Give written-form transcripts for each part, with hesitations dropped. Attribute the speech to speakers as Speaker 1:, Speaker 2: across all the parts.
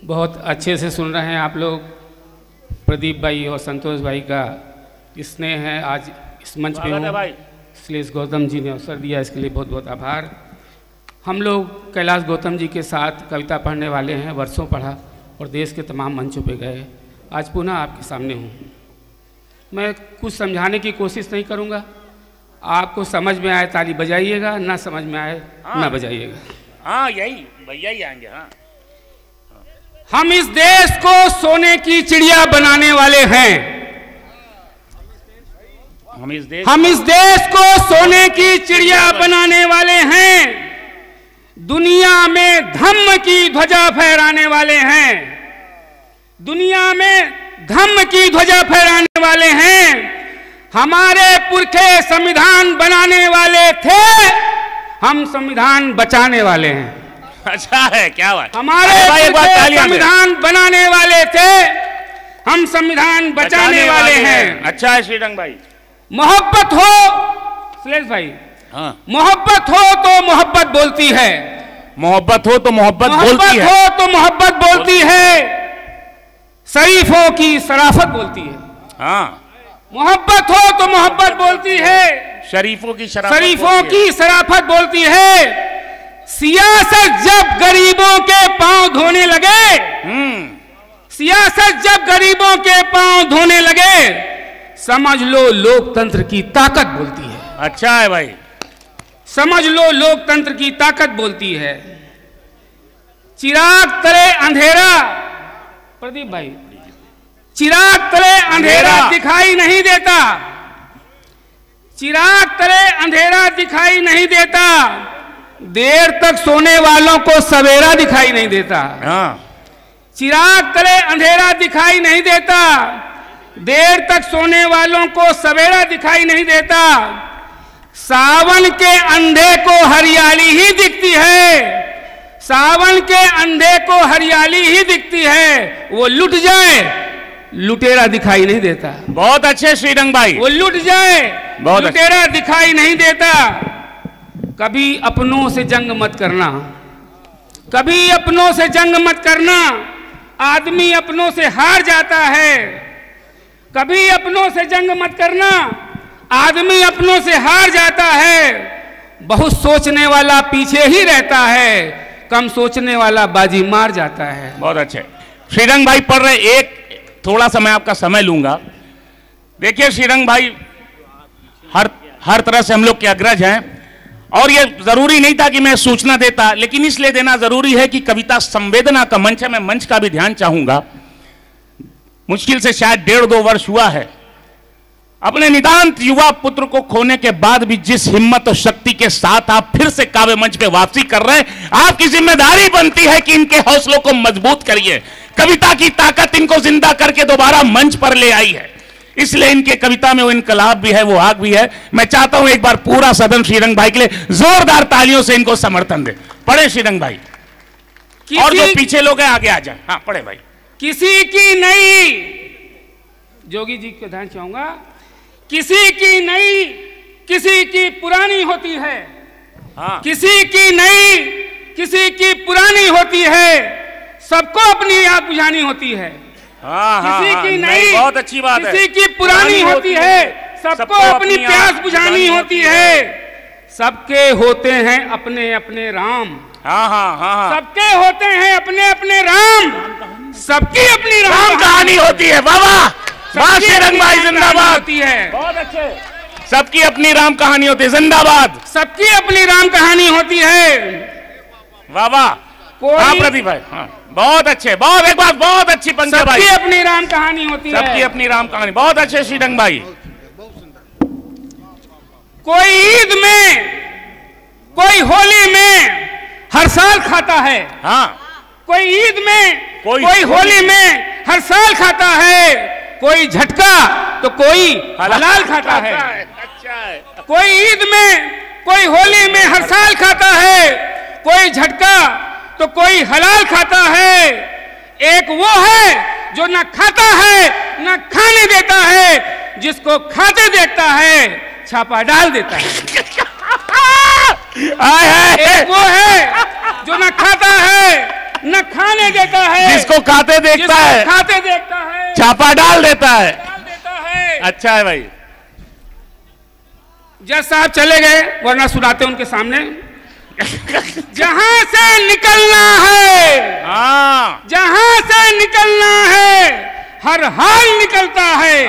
Speaker 1: बहुत अच्छे से सुन रहे हैं आप लोग। प्रदीप भाई और संतोष भाई का स्नेह है, आज इस मंच पे हूँ, इसलिए इस गौतम जी ने अवसर दिया, इसके लिए बहुत बहुत आभार। हम लोग कैलाश गौतम जी के साथ कविता पढ़ने वाले हैं, वर्षों पढ़ा और देश के तमाम मंचों पे गए। आज पुनः आपके सामने हूँ। मैं कुछ समझाने की कोशिश नहीं करूँगा, आपको समझ में आए ताली बजाइएगा, ना समझ में आए ना बजाइएगा।
Speaker 2: हाँ, यही भैया ही आएंगे। हाँ,
Speaker 1: हम इस देश को सोने की चिड़िया बनाने वाले हैं।
Speaker 2: हम इस
Speaker 1: देश को सोने की चिड़िया बनाने वाले हैं। दुनिया में धम्म की ध्वजा फहराने वाले हैं। दुनिया में धम्म की ध्वजा फहराने वाले हैं। हमारे पुरखे संविधान बनाने वाले थे, हम संविधान बचाने वाले हैं।
Speaker 2: अच्छा है, क्या बात।
Speaker 1: हमारे संविधान बनाने वाले थे, हम संविधान बचाने वाले हैं।
Speaker 2: अच्छा है श्रीरंग भाई।
Speaker 1: मोहब्बत हो सुरेश भाई,
Speaker 2: हाँ,
Speaker 1: मोहब्बत हो तो मोहब्बत बोलती है।
Speaker 2: मोहब्बत हो तो मोहब्बत बोलती है।
Speaker 1: हो तो मोहब्बत बोलती है। शरीफों की शराफत बोलती है।
Speaker 2: हाँ,
Speaker 1: मोहब्बत हो तो मोहब्बत बोलती है।
Speaker 2: शरीफों की
Speaker 1: शराफत बोलती है। सियासत जब गरीबों के पांव धोने लगे, सियासत जब गरीबों के पांव धोने लगे, समझ लो लोकतंत्र की ताकत बोलती है।
Speaker 2: अच्छा है भाई,
Speaker 1: समझ लो लोकतंत्र की ताकत बोलती है। चिराग तले अंधेरा, प्रदीप भाई, चिराग तले अंधेरा दिखाई नहीं देता। चिराग तले अंधेरा दिखाई नहीं देता। देर तक सोने वालों को सवेरा दिखाई नहीं देता।
Speaker 2: हाँ,
Speaker 1: चिराग तले अंधेरा दिखाई नहीं देता। देर तक सोने वालों को सवेरा दिखाई नहीं देता। सावन के अंधे को हरियाली ही दिखती है। सावन के अंधे को हरियाली ही दिखती है। वो लुट जाए, लुटेरा दिखाई नहीं देता।
Speaker 2: बहुत अच्छे श्रीरंग भाई।
Speaker 1: वो लुट जाए, लुटेरा दिखाई नहीं देता। कभी अपनों से जंग मत करना, कभी अपनों से जंग मत करना। आदमी अपनों से हार जाता है। कभी अपनों से जंग मत करना, आदमी अपनों से हार जाता है। बहुत सोचने वाला पीछे ही रहता है, कम सोचने वाला बाजी मार जाता है।
Speaker 2: बहुत अच्छे श्रीरंग भाई पढ़ रहे। एक थोड़ा सा मैं आपका समय लूंगा। देखिए श्रीरंग भाई, हर तरह से हम लोग के अग्रज हैं और ये जरूरी नहीं था कि मैं सूचना देता, लेकिन इसलिए देना जरूरी है कि कविता संवेदना का मंच है। मैं मंच का भी ध्यान चाहूंगा। मुश्किल से शायद 1.5-2 वर्ष हुआ है अपने नितांत युवा पुत्र को खोने के बाद भी जिस हिम्मत और शक्ति के साथ आप फिर से काव्य मंच पे वापसी कर रहे हैं, आपकी जिम्मेदारी बनती है कि इनके हौसलों को मजबूत करिए। कविता की ताकत इनको जिंदा करके दोबारा मंच पर ले आई है, इसलिए इनके कविता में वो इनकलाब भी है, वो आग भी है। मैं चाहता हूं एक बार पूरा सदन श्रीरंग भाई के लिए जोरदार तालियों से इनको समर्थन दे। पढ़े श्रीरंग भाई, और जो पीछे लोग हैं आगे आ जाए। हाँ, पढ़े भाई।
Speaker 1: किसी की नई, जोगी जी को ध्यान चाहूंगा, किसी की नई किसी की पुरानी होती है।
Speaker 2: हाँ,
Speaker 1: किसी की नई किसी की पुरानी होती है। सबको अपनी आग बुझानी होती है।
Speaker 2: हाँ,
Speaker 1: किसी की नई,
Speaker 2: बहुत अच्छी बात है।
Speaker 1: किसी की पुरानी होती है। सबको अपनी प्यास बुझानी होती है। सबके होते हैं अपने अपने राम।
Speaker 2: हाँ हाँ हाँ,
Speaker 1: सबके होते हैं अपने अपने राम। सबकी अपनी
Speaker 2: राम कहानी होती है। वाह वाह, श्रीरंग भाई जिंदाबाद।
Speaker 1: होती है।
Speaker 2: बहुत अच्छे। सबकी अपनी राम कहानी होती है। जिंदाबाद।
Speaker 1: सबकी अपनी राम कहानी होती है।
Speaker 2: वाह वाह। हाँ प्रदीप भाई, हाँ बहुत अच्छे, बहुत एक बात बहुत अच्छी पंक्ति भाई।
Speaker 1: सबकी अपनी राम कहानी होती है।
Speaker 2: सबकी अपनी राम कहानी। बहुत अच्छे श्रीरंग भाई।
Speaker 1: कोई ईद में, कोई होली में हर साल खाता है।
Speaker 2: हाँ,
Speaker 1: कोई ईद में,
Speaker 2: कोई
Speaker 1: होली में हर साल खाता है। कोई झटका तो कोई हलाल खाता है।
Speaker 2: अच्छा है।
Speaker 1: कोई ईद में, कोई होली में हर साल खाता है। कोई झटका तो कोई हलाल खाता है। एक वो है जो न खाता है न खाने देता है, जिसको खाते देखता है छापा डाल देता है। एक वो है जो न खाता है न खाने देता है,
Speaker 2: जिसको खाते देखता है,
Speaker 1: खाते देखता है,
Speaker 2: छापा डाल देता है। अच्छा है भाई।
Speaker 1: जज साहब चले गए, वरना सुनाते उनके सामने। जहां से निकलना है,
Speaker 2: हाँ,
Speaker 1: जहां से निकलना है हर हाल निकलता है,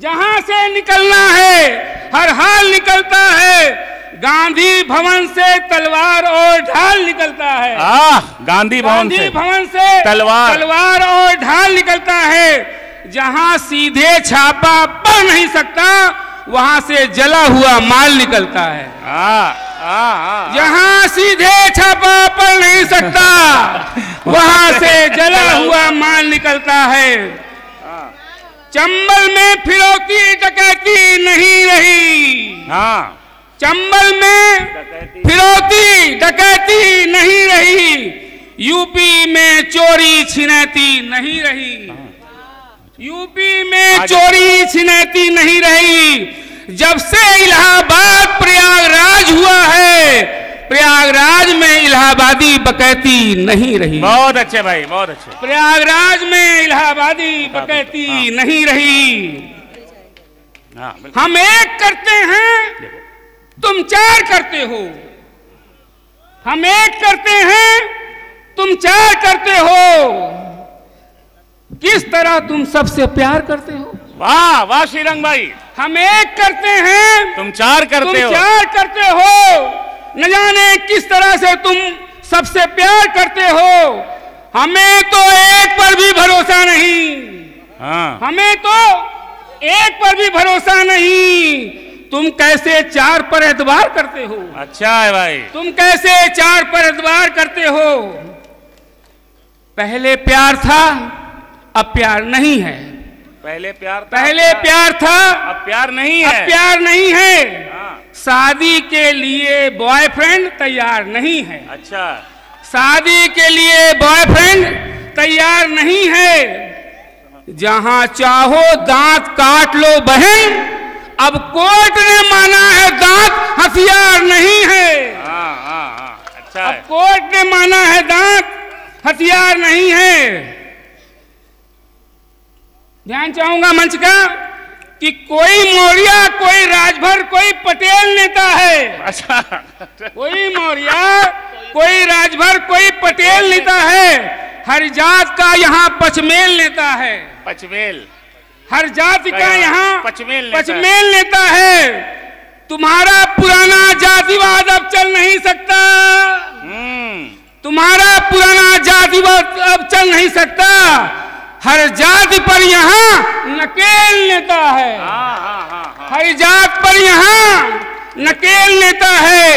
Speaker 1: जहां से निकलना है हर हाल निकलता है। गांधी भवन से तलवार और ढाल निकलता है।
Speaker 2: गांधी भवन से
Speaker 1: तलवार और ढाल निकलता है। जहां सीधे छापा पड़ नहीं सकता, वहां से जला हुआ माल निकलता है। जहां सीधे छापा पड़ नहीं सकता, वहां से जला हुआ माल निकलता है। चंबल में फिरौती डकैती नहीं रही, चंबल में फिरौती डकैती नहीं रही। यूपी में चोरी छिनैती नहीं रही, यूपी में चोरी छिनैती नहीं रही। जब से इलाहाबाद प्रयागराज हुआ है, प्रयागराज में इलाहाबादी बकैती नहीं रही।
Speaker 2: बहुत अच्छे भाई, बहुत अच्छे।
Speaker 1: प्रयागराज में इलाहाबादी बकैती नहीं रही। हम एक करते हैं, तुम चार करते हो। हम एक करते हैं, तुम चार करते हो। किस तरह तुम सबसे प्यार करते हो।
Speaker 2: वाह वाह श्रीरंग भाई।
Speaker 1: हम एक करते हैं,
Speaker 2: तुम चार करते हो।
Speaker 1: तुम चार करते हो। न जाने किस तरह से तुम सबसे प्यार करते हो। हमें तो एक पर भी भरोसा नहीं, हमें तो एक पर भी भरोसा नहीं। तुम कैसे चार पर एतबार करते हो।
Speaker 2: अच्छा है भाई।
Speaker 1: तुम कैसे चार पर एतबार करते हो। पहले प्यार था, अब प्यार नहीं है।
Speaker 2: पहले प्यार था,
Speaker 1: पहले प्यार था,
Speaker 2: अब प्यार नहीं है।
Speaker 1: अब प्यार नहीं है। शादी के लिए बॉयफ्रेंड तैयार नहीं है।
Speaker 2: अच्छा,
Speaker 1: शादी के लिए बॉयफ्रेंड तैयार नहीं है। जहां चाहो दांत काट लो बहन, अब कोर्ट ने माना है दांत हथियार नहीं है।
Speaker 2: अच्छा,
Speaker 1: अब कोर्ट ने माना है दांत हथियार नहीं है। ध्यान चाहूंगा मंच का कि कोई मौर्य, कोई राजभर, कोई पटेल नेता है।
Speaker 2: अच्छा,
Speaker 1: कोई मौर्य, कोई राजभर, कोई पटेल नेता है। हर जात का यहाँ पचमेल नेता है।
Speaker 2: पचमेल,
Speaker 1: हर जाति का यहाँ
Speaker 2: पचमेल
Speaker 1: नेता है। तुम्हारा पुराना जातिवाद अब चल नहीं सकता। तुम्हारा पुराना जातिवाद अब चल नहीं सकता। हर जाति पर यहाँ नकेल नेता है। हर जात पर यहाँ नकेल नेता है।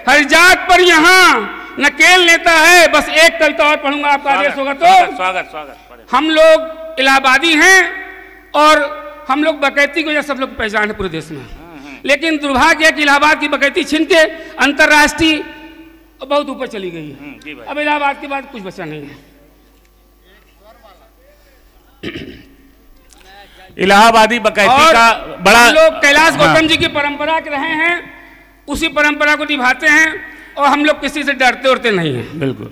Speaker 1: हर जात पर यहाँ नकेल नेता है। बस एक कविता और पढ़ूंगा, आपका आदेश होगा तो।
Speaker 2: स्वागत।
Speaker 1: हम लोग इलाहाबादी हैं और हम लोग बकैती को सब लोग पहचान है पूरे देश में। लेकिन दुर्भाग्य है कि इलाहाबाद की बकैती छीन के अंतर्राष्ट्रीय बहुत ऊपर चली गई है। अब इलाहाबाद के बाद कुछ बचा नहीं है।
Speaker 2: इलाहाबादी बकैती का बड़ा,
Speaker 1: हम लोग कैलाश गौतम जी की परंपरा के रहे हैं, उसी परंपरा को निभाते हैं और हम लोग किसी से डरते उड़ते नहीं हैं।
Speaker 2: बिल्कुल।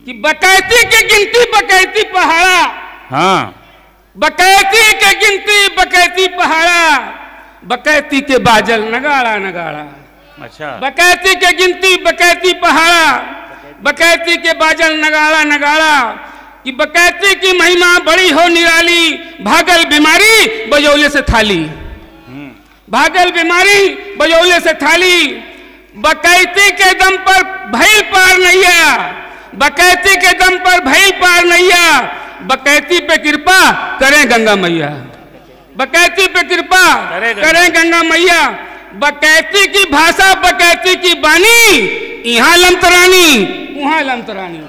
Speaker 1: कि बकैती की गिनती बकैती पहाड़ा, बकैती के गिनती बकैती पहाड़ा, बकैती के बाजल नगाड़ा नगाड़ा।
Speaker 2: अच्छा,
Speaker 1: बकैती के गिनती बकैती पहाड़ा, बकैती के बाजल नगाड़ा नगाड़ा। कि बकैती की महिमा बड़ी हो निराली, भागल बीमारी बजौले से थाली, भागल बीमारी बजौले से थाली। बकैती के दम पर भइल पार नैया, बकैती के दम पर भइल पार नैया। बकैती पे कृपा करें गंगा मैया, बकैती पे कृपा करें गंगा मैया। बकैती की भाषा बकैती की बानी, यहाँ लमतरानी वहाँ लमतरानी।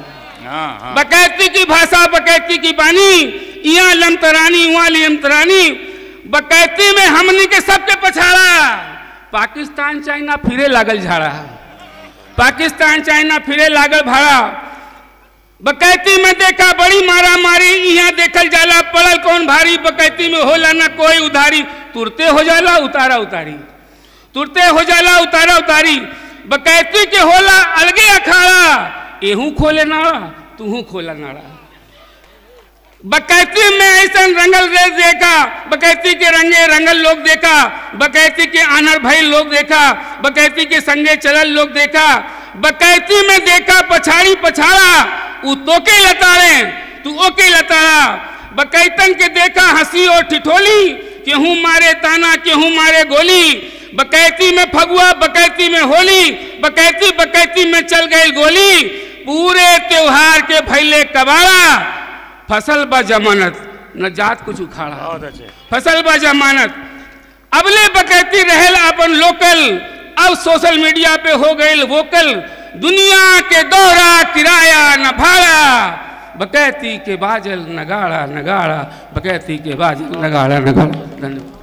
Speaker 1: बकैती की भाषा बकैती की बानी, यहाँ लमतरानी वहाँ लमतरानी। बकैती में हमनी के सबके पछाड़ा, पाकिस्तान चाइना फिरे लागल झाड़ा, पाकिस्तान चाइना फिरे लागल भाड़ा। बकैती में देखा बड़ी मारा मारी, यहाँ देखल जाला पड़ल कौन भारी। बकैती में होला ना कोई उधारी, तुरते हो जाला उतारा उतारी, तुरते हो जाला उतारा उतारी। बकैती के होला अलगे अखाड़ा, एहू खोले नाड़ा तूहू खोला नाड़ा। बकैती में ऐसा रंगल रेस देखा, बकैती के रंगे रंगल लोग देखा, बकैती के आनर भाई लोग देखा, बकैती के संगे चलल लोग देखा। बकैती में देखा पछाड़ी पछाड़ा, उ तोके लताड़े तू ओके लताड़ा। बकैतन के देखा हंसी और ठिठोली, केहू मारे ताना केहू मारे गोली। बकैती में फगुआ बकैती में होली, बकैती बकैती में चल गई गोली। पूरे त्योहार के फैले कबाड़ा, फसल बा जमानत न जात कुछ उखाड़ा। फसल बा जमानत अबले बकैती रहल अपन लोकल, अब सोशल मीडिया पे हो गई वोकल। दुनिया के दोहरा किराया न भाड़ा, बकैती के बाजल नगाड़ा नगाड़ा, बकैती के बाजल नगाड़ा नगाड़ा। धन्यवाद।